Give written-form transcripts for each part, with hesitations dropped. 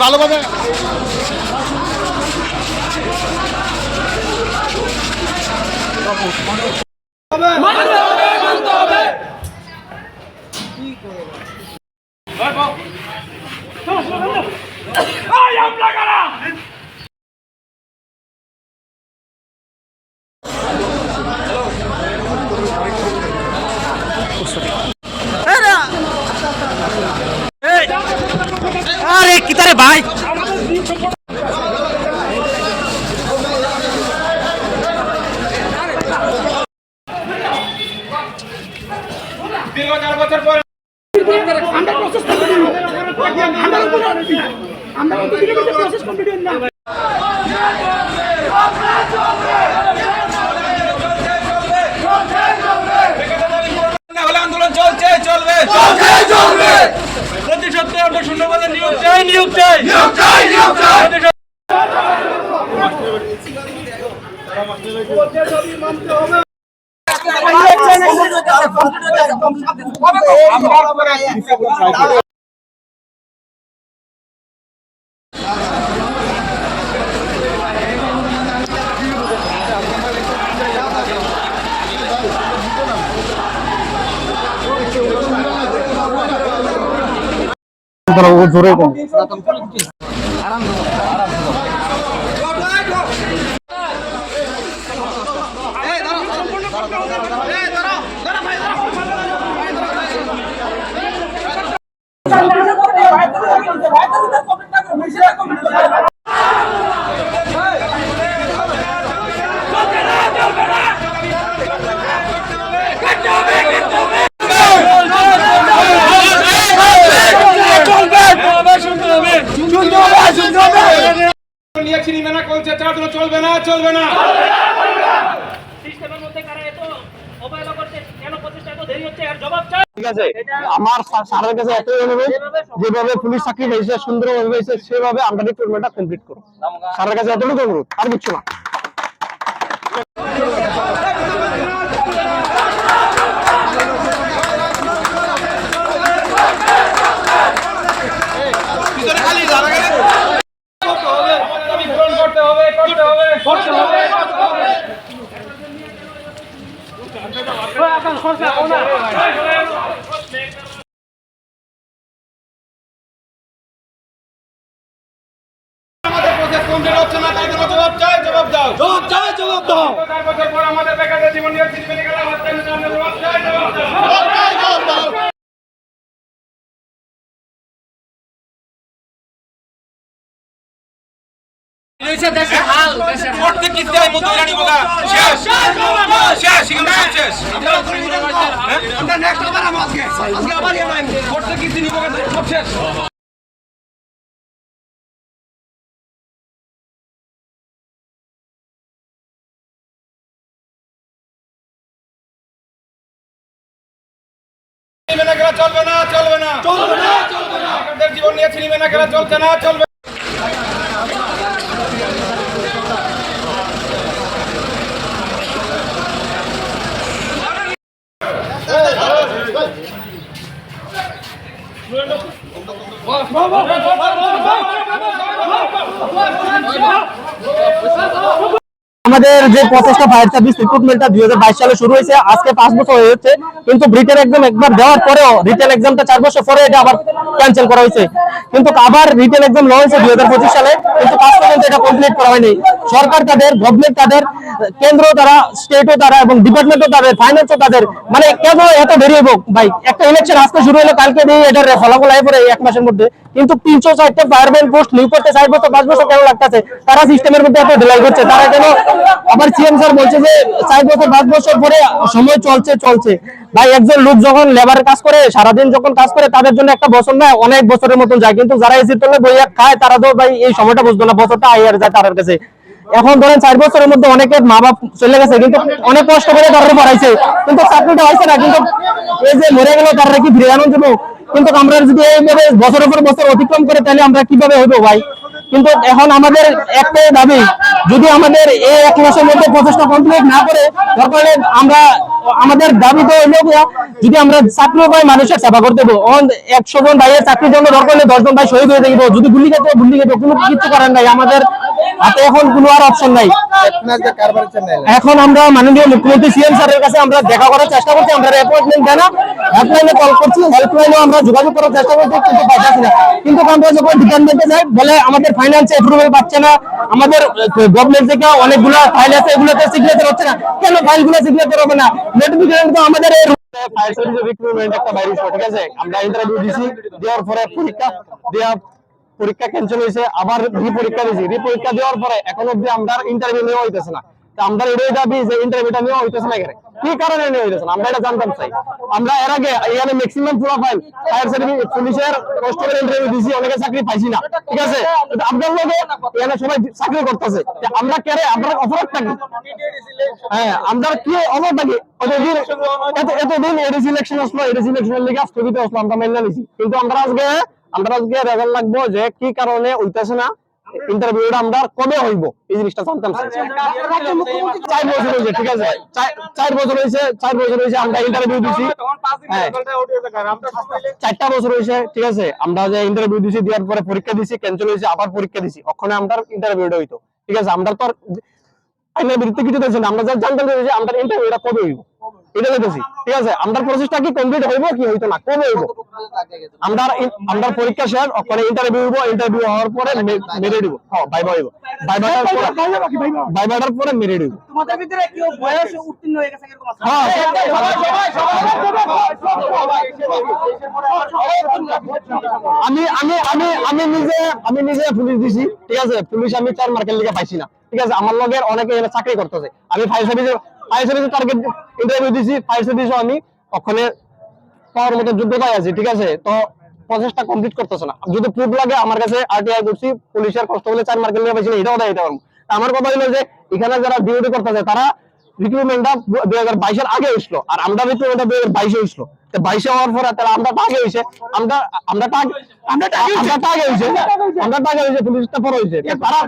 ভালোভাবে আরে কি তারে ভাই দীর্ঘ 4 বছর পরে আন্দোলন চলছে চলবে প্রতি সপ্তাহে আমরা শূন্যপদে নিয়োগ চাই জোরে চলবে না ঠিক আছে আমার স্যারের কাছে এতই অনুরোধ যেভাবে পুলিশ চাকরি হয়েছে সুন্দরভাবে হয়েছে সেভাবে আমরা রিক্রুটমেন্টটা কমপ্লিট করব স্যারের কাছে এতটুকু অনুরোধ আর কিছু না চলবে না জীবন নিয়ে ছিনিবে না খেলা চলছে না চলবে আমাদের যে প্রচেষ্টা ফায়ার সার্ভিস রিক্রুটমেন্টটা 2022 সালে শুরু হয়েছে আজকে 5 বছর হয়ে যাচ্ছে কিন্তু রিটেন এক্সাম একবার দেওয়ার পরেও রিটেন এক্সামটা 4 বছর পরে এটা আবার ক্যান্সেল করা হয়েছে কিন্তু আবার রিটেন এক্সাম নেওয়া হয়েছে 2025 সালে কিন্তু কাজ পর্যন্ত এটা কমপ্লিট করা হয়নি সরকার তাদের গভর্নমেন্ট তাদের কেন্দ্র তারা স্টেটও তারা এবং ডিপার্টমেন্টও তাদের ফাইন্যান্সও তাদের মানে কেন এত দেরি হবে ভাই একটা ইলেকশন আজকে শুরু হলো কালকে দিয়ে এটার ফলাফল আয় পরে 1 মাসের মধ্যে কিন্তু 360টা ফায়ারম্যান পোস্ট নিয়োগ করতে 4 বছর 5 বছর কেন লাগতেছে তারা সিস্টেমের মধ্যে এত ঢিলাই করছে তারা কেন আবার সিএম স্যার বলছে যে 4 বছর 5 বছর পরে সময় চলছে ভাই একজন লোক যখন লেবার কাজ করে সারাদিন যখন কাজ করে তাদের জন্য একটা বছর না অনেক বছরের মতন যায় কিন্তু যারা এসি তলে বইয়া খায় তারা তো ভাই এই সময়টা বুঝতো না বছরটা আইয়ার যায় তার কাছে এখন ধরেন 4 বছরের মধ্যে অনেকে মা বাপ চলে গেছে কিন্তু অনেক কষ্ট করে তারা পড়াইছে কিন্তু চাকরিটা হয়েছে না কিন্তু এই যে মরে গেল তারা কি ফিরে আনন্দ দেবো কিন্তু আমরা যদি এইভাবে বছরের পর বছর অতিক্রম করে তাহলে আমরা কিভাবে হইবো ভাই কিন্তু এখন আমাদের একটাই দাবি, যদি আমাদের এই 1 মাসের মধ্যে প্রচেষ্টা কমপ্লিট না করে, তারপরে আমরা আমাদের দাবি তো হইলো গিয়া, যদি আমরা চাকরি পাই মানুষের সেবা করতে দেবো। 100 জন ভাইয়ের চাকরির জন্য দরকার হলে 10 জন ভাই শহীদ হয়ে যাইব, যদি গুলি খেতে কোনো কিছু করার নাই, আমাদের হাতে এখন কোনো আর অপশন নাই। এখন আমরা মাননীয় মুখ্যমন্ত্রী সিএম স্যারের কাছে আমরা দেখা করার চেষ্টা করছি, আমরা অ্যাপয়েন্টমেন্ট দেয় না, হেল্পলাইনে কল করছি, হেল্পলাইনে আমরা যোগাযোগ করার চেষ্টা করছি, কিন্তু পাইতেছি না। কিন্তু আমরা যখন ডিপার্টমেন্টে যাই বলে আমাদের ফাইন্যান্স অ্যাপ্রুভাল পাচ্ছে না, আমাদের গভর্নমেন্ট থেকে অনেকগুলো ফাইল আছে, এগুলোতে সিগনেচার হচ্ছে না। কেন ফাইলগুলো সিগনেচার হবে না? নোটিফিকেশন তো আমাদের ফায়ার সার্ভিসের রিক্রুটমেন্ট একটা বাইরে ছিল, ঠিক আছে, আমরা ইন্টারভিউ দিছি, দেওয়ার পরে পরীক্ষা ক্যান্সেল হয়েছে, আবার রি-পরীক্ষা দিয়েছি, রি-পরীক্ষা দেওয়ার পরে এখন অব্দি আমরা ইন্টারভিউ নেওয়া হইতেছে না। আমরা এটাই দাবি যে ইন্টারভিউটা নেওয়া হইতেছে না, কি কারণে নেওয়া হইতেছে না আমরা এটা জানতাম চাই। আমরা এর আগে এখানে ম্যাক্সিমাম প্রোফাইল ফায়ার সার্ভিস পুলিশের কনস্টেবল ইন্টারভিউ দিছি, অনেকে চাকরি পাইছি না, ঠিক আছে। আপনার লোকে এখানে সবাই চাকরি করতেছে, আমরা কেরে আমরা অপরাধটা কি? হ্যাঁ, আমরা কি অপরাধটা কি? এতদিন এডি সিলেকশন আসলো, এডি সিলেকশনের লিগে স্থগিত আসলো, আমরা মেনে নিছি, কিন্তু আমরা আজকে রেজাল্ট লাগবো যে কি কারণে হইতেছে না, ইন্টারভিউটা আমরা কবে হইব এই জিনিসটা জানতাম। 4 বছর হয়েছে, ঠিক আছে, 4 বছর হয়েছে আমরা ইন্টারভিউ দিছি, 4টা বছর হয়েছে, ঠিক আছে, আমরা যে ইন্টারভিউ দিছি, দেওয়ার পরে পরীক্ষা দিছি, ক্যান্সেল হয়েছে, আবার পরীক্ষা দিছি, ওখানে আমরা ইন্টারভিউটা হইতো, ঠিক আছে। আমরা তো আইনের বিরুদ্ধে কিছু দেখছি না, আমরা যা জানতে চাইছি আমরা ইন্টারভিউটা কবে হইব এটা দেখেছি, ঠিক আছে। আমরা প্রসেসটা কি কমপ্লিট হইব কি হইতো না, কবে হইব? আমরা পরীক্ষা শেষ, ওখানে ইন্টারভিউ হইব, ইন্টারভিউ হওয়ার পরে মেরে দিব, হ্যাঁ ভাইবা হইব, ভাইবাটার পরে মেরে দিব। তোমাদের ভিতরে কি বয়স উত্তীর্ণ হয়ে গেছে এরকম আছে? হ্যাঁ, আমি নিজে পুলিশ দিছি, ঠিক আছে, পুলিশ আমি 4 মার্কের লিগে পাইছি না, ঠিক আছে। আমার লগের অনেকে চাকরি করতেছে, আমি ফায়ার সার্ভিসের টার্গেট ইন্টারভিউ দিছি, ফায়ার সার্ভিসও আমি ওখানে পাওয়ার মতো যোগ্যতায় আছি, ঠিক আছে। তো প্রসেসটা কমপ্লিট করতেছে না, যদি প্রুফ লাগে আমার কাছে আরটিআই করছি, পুলিশের কনস্টেবলে 4 মার্কের লিগে পাইছি না, এটাও দিতে পারবো। আমার কথা হলো যে এখানে যারা ডিউটি করতেছে তারা রিক্রুটমেন্টটা 2022 এর আগে হইছিল, আর আমরা রিক্রুটমেন্টটা 2022 এ হইছিল। তো 22 এ হওয়ার পরে তারা আমরা আগে হইছে, আমরা হইছে পুলিশটা পরে হইছে,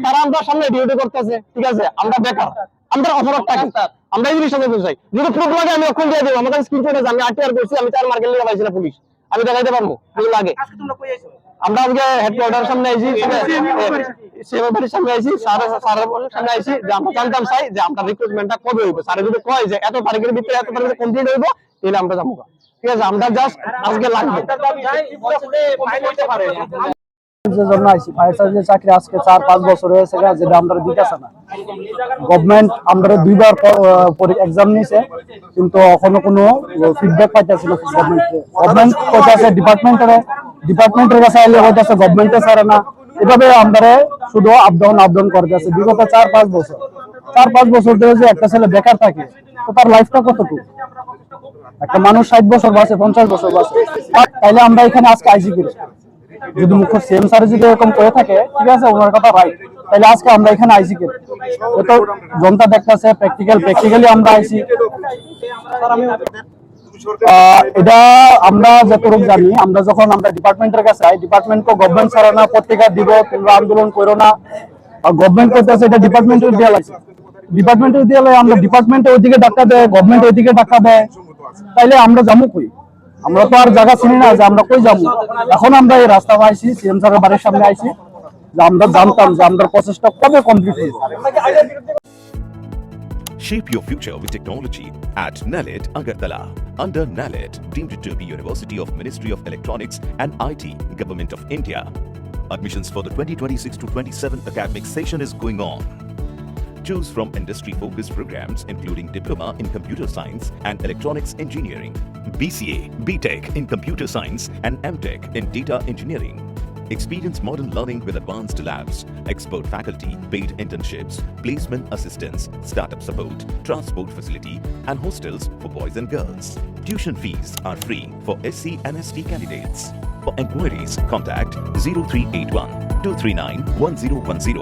তারা আমরা সামনে ডিউটি করতেছে, ঠিক আছে। আমরা বেকার, আমরা অপরাধটা কি? আমরা এই জিনিসটা বলতে চাই, যদি প্রুফ লাগে আমি ওখানে দিয়ে দেব, আমাদের স্ক্রিনশট আছে, আমি আরটিআর করছি, আমি 4 মার্কের লিগে পাইছি না, পুলিশ আমি দেখাইতে পারবো যদি লাগে। আজকে তোমরা কই আইছো? আমরা আজকে হেডকোয়ার্টার সামনে আইছি, সেবাবাড়ির সামনে আইছি, স্যারের সামনে আইছি, যে আমরা জানতাম চাই যে আমরা রিক্রুটমেন্টটা কবে হইব। স্যার যদি কয় যে এত তারিখের ভিতরে কমপ্লিট হইব, তাহলে আমরা যাবো, ঠিক আছে। আমরা জাস্ট আজকে লাগবে জন্য আইছি ফায়ার সার্ভিসের চাকরি আজকে 4-5 বছর হয়েছে, যেটা আমরা দিতেছে না। গভর্নমেন্ট আমরা 2বার এক্সাম নিয়েছে, কিন্তু এখনো কোনো ফিডব্যাক পাইতেছি না। গভর্নমেন্ট কইতাছে ডিপার্টমেন্টের কাছে আইলে হইতাছে গভর্নমেন্টে ছাড়ে না, এভাবে আমরা শুধু আপ ডাউন করতেছে বিগত 4-5 বছর। 4-5 বছর ধরে যে একটা ছেলে বেকার থাকে, তো তার লাইফটা কতটুকু? একটা মানুষ 60 বছর বাঁচে, 50 বছর বাঁচে, তাইলে আমরা এখানে আজকে আইসি করি। যদি মুখ্য সিএম স্যার যদি এরকম করে থাকে, ঠিক আছে, ওনার কথা রাইট, তাহলে আজকে আমরা এখানে আইসি করি। তো জনতা দেখতেছে প্র্যাকটিক্যালি আমরা আইসি। এটা আমরা যতটুকু জানি, আমরা যখন আমরা ডিপার্টমেন্টের কাছে আই, ডিপার্টমেন্টকে গভর্নমেন্ট ছাড়া না, পত্রিকা দিব, তোমরা আন্দোলন করো না, গভর্নমেন্ট করতেছে এটা ডিপার্টমেন্টের দেওয়া লাগছে। ডিপার্টমেন্টের দেওয়া আমরা ডিপার্টমেন্টে ওইদিকে ডাক্তার দেয়, গভর্নমেন্ট ওইদিকে ডাক্তার দেয়, তাইলে আমরা যাবো কই? আমরা তো আর জায়গা চিনি না যে আমরা কই যাবো। এখন আমরা এই রাস্তা আইছি, সিএম স্যারের বাড়ির সামনে আইছি, যে আমরা জানতাম যে আমরা প্রসেসটা কবে কমপ্লিট হয়েছে। Shape your future with technology at NALED Agartala. Under NALED, deemed to be University of Ministry of Electronics and IT, Government of India. Admissions for the 2026-27 academic session is going on. Choose from industry-focused programs including Diploma in Computer Science and Electronics Engineering, BCA, BTech in Computer Science and MTech in Data Engineering. Experience modern learning with advanced labs, expert faculty, paid internships, placement assistance, startup support, transport facility, and hostels for boys and girls. Tuition fees are free for SC and ST candidates. For enquiries, contact 0381 239 1010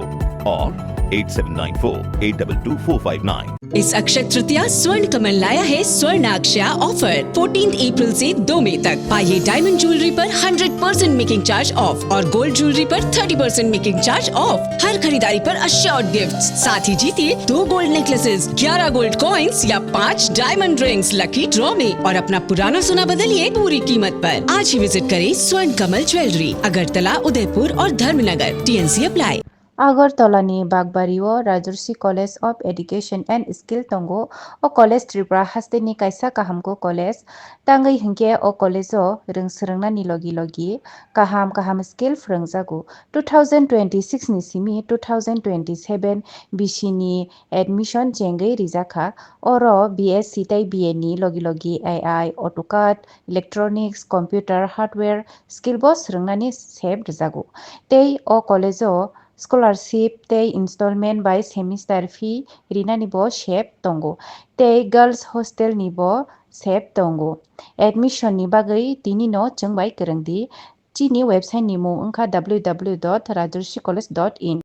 or 8794 822459. इस अक्षय तृतीया स्वर्ण कमल लाया है स्वर्णाक्षया offer 14 अप्रैल से 2 मई तक। पाइए diamond jewellery पर 100% making charge of और gold jewellery पर 30% मेकिंग चार्ज ऑफ। हर खरीदारी पर अश्योर्ड गिफ्ट, साथ ही जीतिए 2 गोल्ड नेकलेसेस, 11 गोल्ड कॉइन्स या 5 डायमंड रिंग्स लकी ड्रॉ में और अपना पुराना सोना बदलिए पूरी कीमत पर। आज ही विजिट करें स्वर्ण कमल ज्वेलरी, अगरतला, उदयपुर और Dharmanagar. TNC apply. Agartala-ni Bagbario Rajarsi College of Education and Skill Tongo o College Tripura haste ni kaisa kahamko college tangai hingke o college o rungsrungna ni logi kaham skill frungjago 2026 ni simi 2027 BC ni admission jengai rijaka oro BSc tai BA ni logi AI AutoCAD electronics computer hardware skill bo srungnani sep rijago tei o college o scholarship tei installment by semester fee rina ni bo shep tongo tei girls hostel ni bo shep tongo admission ni bagai tini no chungbai kerengdi chini website ni mung www.rajarsicollege.in